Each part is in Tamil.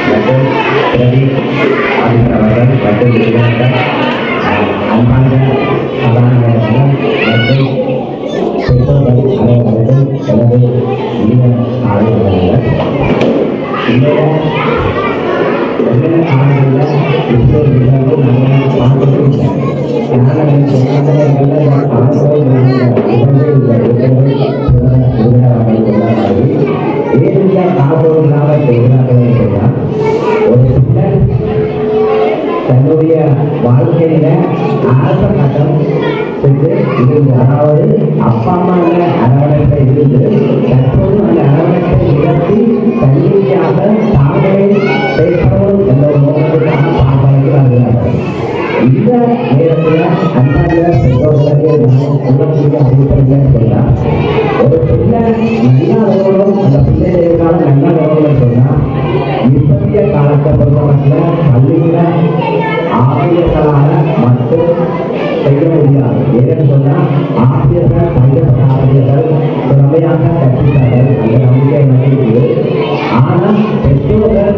மற்றும் பிரதீப் ஆதித்தர் அவர்கள் மற்றும் அன்பான சபாநாயகர்கள் மற்றும் பெற்றோர்கள் அனைவருக்கும் எனது இனிய காலை வணக்கங்கள். இன்றைய காலங்களில் இப்போது நாங்கள் பார்த்துட்டு தன்னுடைய வாழ்க்கையில ஆரம்ப கட்டம் இருந்து, அதாவது அப்பா அம்மா அரவணைப்பை இருந்து தற்போது அந்த அரவணைப்பை நிறுத்தி தன்னியாக தாங்களே பேசணும் என்ற ஒரு நோக்கத்துக்காக பாப்பாளர்கள் வருகிறார்கள். இந்த நேரத்தில் அன்பான பெற்றோர்களுக்கு சொல்லக்கூடிய அடிப்படையில் சொன்னால், ஒரு பிள்ளை நல்லா வரணும், அந்த பிள்ளைகளுக்காக நல்லா வரணும்னு சொன்னால் இப்பத்திய காலத்தை பொறுத்தவரையில் பள்ளியில ஆசிரியர்களால மட்டும் செய்ய முடியாது. ஏன்னு சொன்னால் ஆசிரியர்கள் பள்ளிப்பட்ட ஆசிரியர்கள் திறமையாக கற்பித்தார்கள், அந்த நம்பிக்கை எனக்கு. ஆனால் பெற்றோர்கள்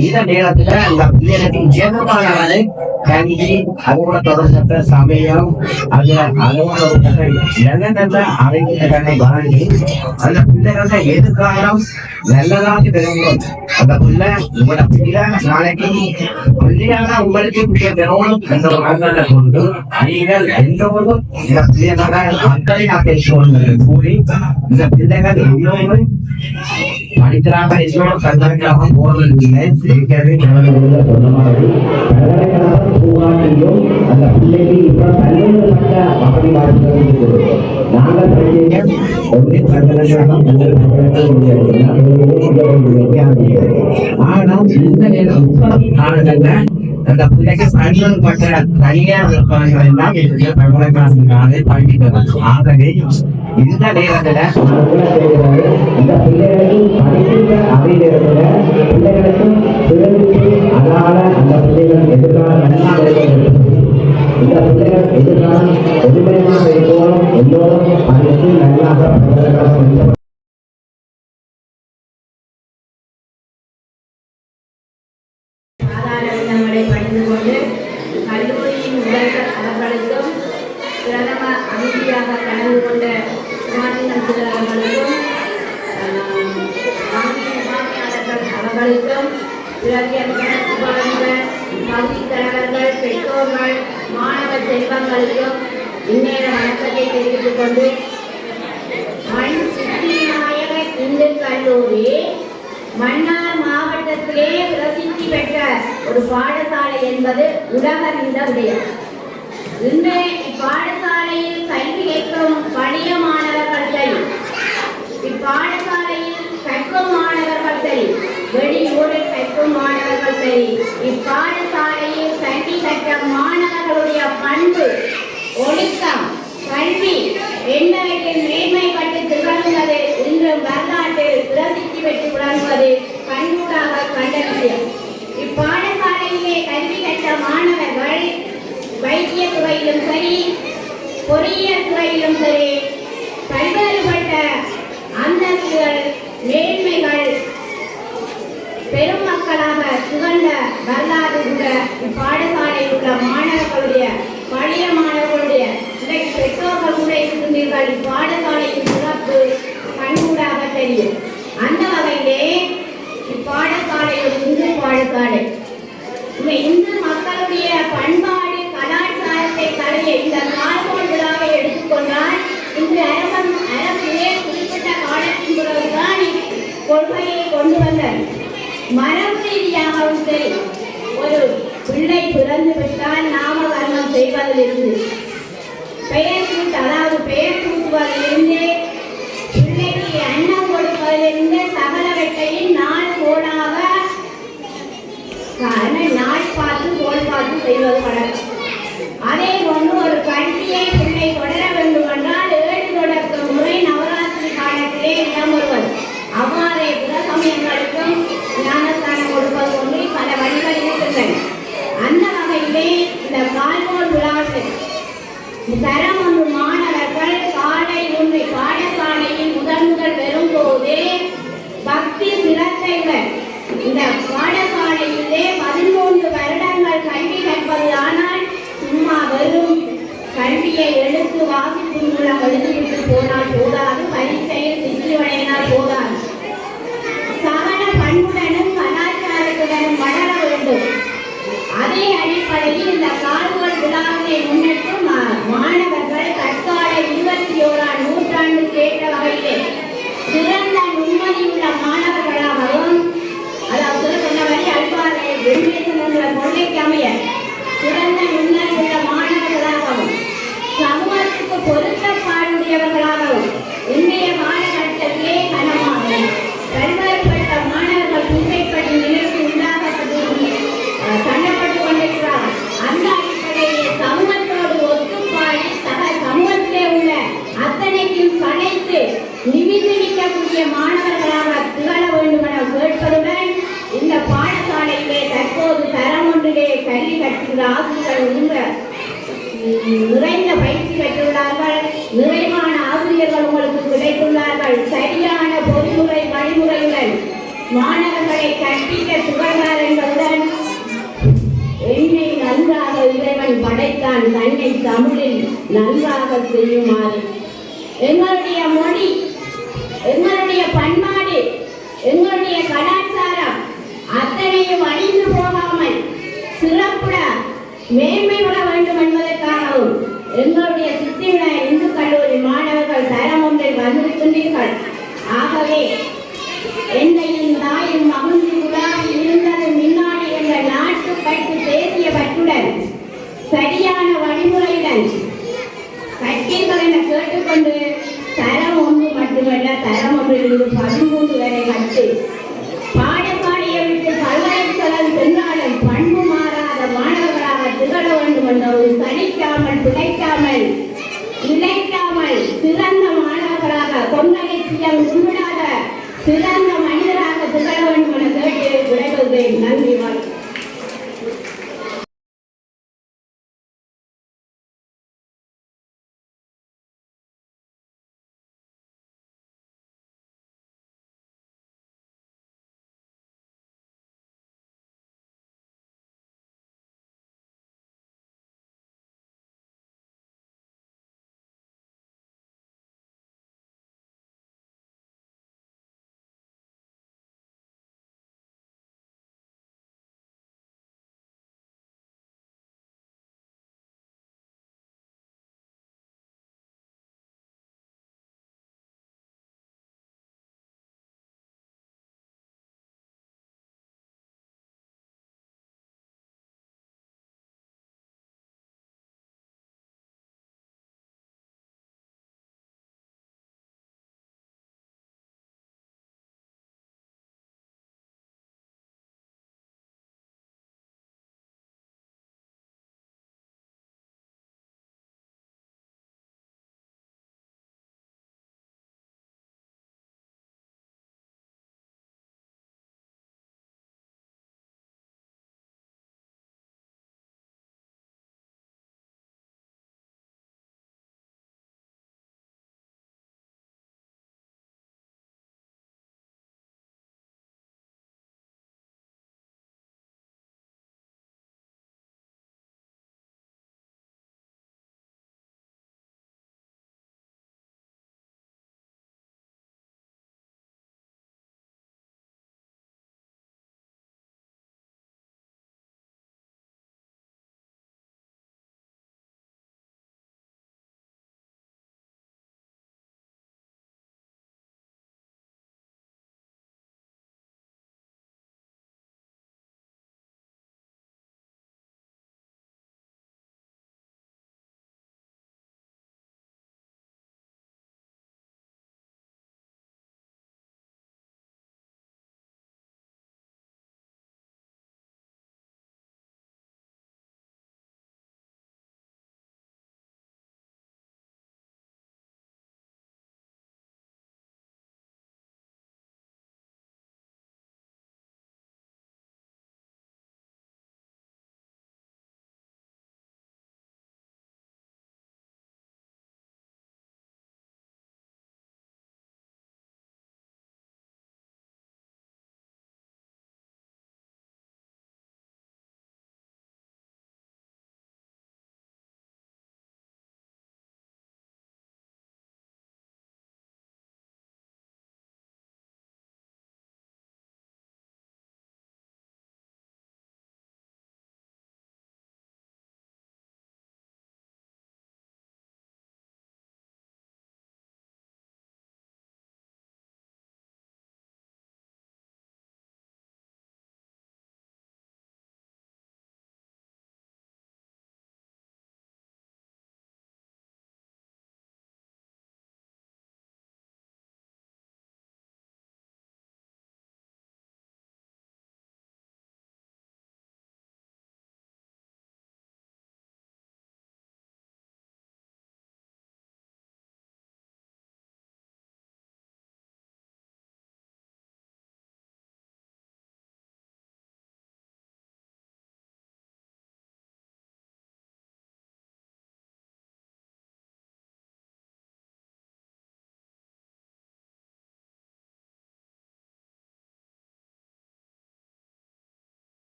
இந்த நேரத்துல அந்த பிள்ளைகளுக்கு ஜெகமானவரை கல்வி, அதோட தொடர்பற்ற சமயம், அதோட அறிஞர்களை வாழ்ந்து அந்த பிள்ளைகள எதிர்காலம் நல்லதாக பெறணும். அந்த பிள்ளை உங்களோட பிள்ளை நாளைக்கு பிள்ளையாக உங்களுக்கு பெறணும் என்ற ஒரு கொண்டு நீங்கள் எல்லோரும் இந்த பிள்ளைகளை அக்கறை நான் பேசுவோம் கூறி இந்த பிள்ளைகள் எல்லோரும் படிக்கிறாங்க, எல்லோரும் கல்விக்காக போவதில்லை. பூங்காட்டிலும் அந்த பிள்ளைக்கு இப்ப பல்வேறுபட்ட வசதி வாய்ப்புகள் நாங்கள் படிக்க ஒன்றின் ஆனால் இந்த நேரம் காலங்கள்ல அந்த பிள்ளைக்கு பல்வேறுபட்ட தனியார் எல்லாம் பல்கலைக்கழகங்களை படிக்கிறது. ஆகவே இந்த நேரத்துல இந்த பிள்ளைகளுக்கும் படிக்கின்ற அதே நேரத்துல பிள்ளைகளுக்கும் அதால அந்த பிள்ளைகள் எதிர்கால இந்த பிள்ளைகள் எதிர்காலம் எதிர்மறையாக இருக்கணும். எல்லோரும் படித்து நல்லாக படித்து கொண்டு கல்லூரியின் முதல்வர் அவர்களுக்கும் பிரதம அமைதியாக கலந்து கொண்ட அவர்களுக்கும் அவர்களுக்கும் பகுதி தலைவர்கள், பெற்றோர்கள், மாணவ செல்வங்களுக்கும் இந்நேர வணக்கத்தை தெரிவித்துக் கொண்டு மண் சித்திநாயகர் இந்து கல்லூரி மன்னார் மாவட்டத்திலே பிரசித்தி பெற்ற ஒரு பாடசாலை என்பது உலகறிந்த விடயம். இன்று இப்பாடசாலையில் கல்வி கேட்கும் பழைய மாணவர்கள் சரி, இப்பாடசாலையில் கற்கும் மாணவர்கள் சரி, வெளியூரில் கற்கும் மாணவர்கள் சரி, இப்பாடசாலையில் கல்வி கற்ற மாணவர்களுடைய பண்பு, ஒழுக்கம், கல்வி என்னவற்றில் மேன்மைப்பட்டு திகழ்ந்தது இன்று வரலாற்றில் பிரசித்தி பெற்று விளங்குவது கண்கூடாக கண்ட விஷயம். இப்பாடசாலையிலே கல்வி கற்ற மாணவர்கள் வைத்திய துறையிலும் சரி, பொறியியல் துறையிலும் சரி, பல்வேறுபட்ட அந்தஸ்துகள், மேன்மைகள் பெரும் மக்களாக திகழ்ந்த வரலாறு கூட இப்பாடசாலையில் உள்ள மாணவர்களுடைய, பழைய மாணவர்களுடைய பெற்றோர்கள் கூட இருக்கின்றீர்கள். இப்பாடசாலையின் சிறப்பு கண்கூடாக தெரியும். அந்த வகையிலே இப்பாடசாலை ஒரு இந்து பாடசாலை. இந்த இந்து மக்களுடைய பண்பாடு, கலாச்சாரத்தை கலைய இந்த கால்கோள் விழாவை எடுத்துக்கொண்டால் இன்று அரசிலே குறிப்பிட்ட காலத்தின் பிறகுதான் கொள்கையை கொண்டு வந்தது. மரபு ரீதியாகவும் சரி, ஒரு பிள்ளை பிறந்து விட்டால் நாமகரணம் செய்வதிலிருந்து, பெயர் சூட்டு, அதாவது பெயர் சூட்டுவதிலிருந்து, பிள்ளைக்கு அன்னம் கொடுப்பதிலிருந்து சகலவற்றையும் நாள் கோடாக நாள் பார்த்து கோல் பார்த்து செய்வது வழக்கம். அதே போன்று ஒரு கல்வியை பிள்ளை தொடர வேண்டும் என்றால் 7 தொடக்க முறை நவராத்திரி காலத்திலே இடம்பெறுவது. அவ்வாறே புற சமயங்களுக்கும் ஞானஸ்தானம் கொடுப்பது ஒன்று பல வழிகள் இருக்கின்றன. அந்த வகையிலே ஆசிரியர்கள் நிறைந்த பயிற்சி பெற்றுள்ளார்கள். நிறைவான ஆசிரியர்கள் உங்களுக்கு கிடைத்துள்ளார்கள். சரியான பொறிமுறை வழிமுறையுடன் மாணவர்களை கற்பிக்க துவர்ந்தார் என்பதுடன் என்னை நன்றாக இறைவன் படைத்தான், தன்னை தமிழில் நன்றாக செய்யுமாறு எங்களுடைய மொழி, எங்களுடைய பண்பாடு, எங்களுடைய கலாச்சாரம் அத்தனையும் அழிந்து போகாமல் சிறப்புட மேன்மை பெற வேண்டும் என்பதற்காகவும் எங்களுடைய சித்திவிட இந்து கல்லூரி மாணவர்கள் தரம் ஒன்றில் வந்திருக்கின்றீர்கள். ஆகவே என்னையும் தாயும் மகிழ்ந்து உலாவி இருந்தது முன்னாடி என்ற நாட்டுப்பற்று தேசிய பற்றுடன் சரியான வழிமுறையுடன் கற்றீர்கள் என கேட்டுக்கொண்டு தரம் ஒன்று மட்டுமல்ல, தரம் ஒன்றிலிருந்து 13 வரை கற்று பாடசாலையை விட்டு பல்கலைக்கழகம் சென்றாலும் பண்பு மாறாத மாணவர்களாக திகழ வேண்டும் என்ற ஒரு சலிக்காமல் பிழைக்காமல் இழைக்காமல் சிறந்த மாணவர்களாக கொந்தளிச்சியம் உருவிடாத சிறந்த மனிதராக திகழ வேண்டும் என கேட்டு விடைபெறுகிறேன். நன்றி.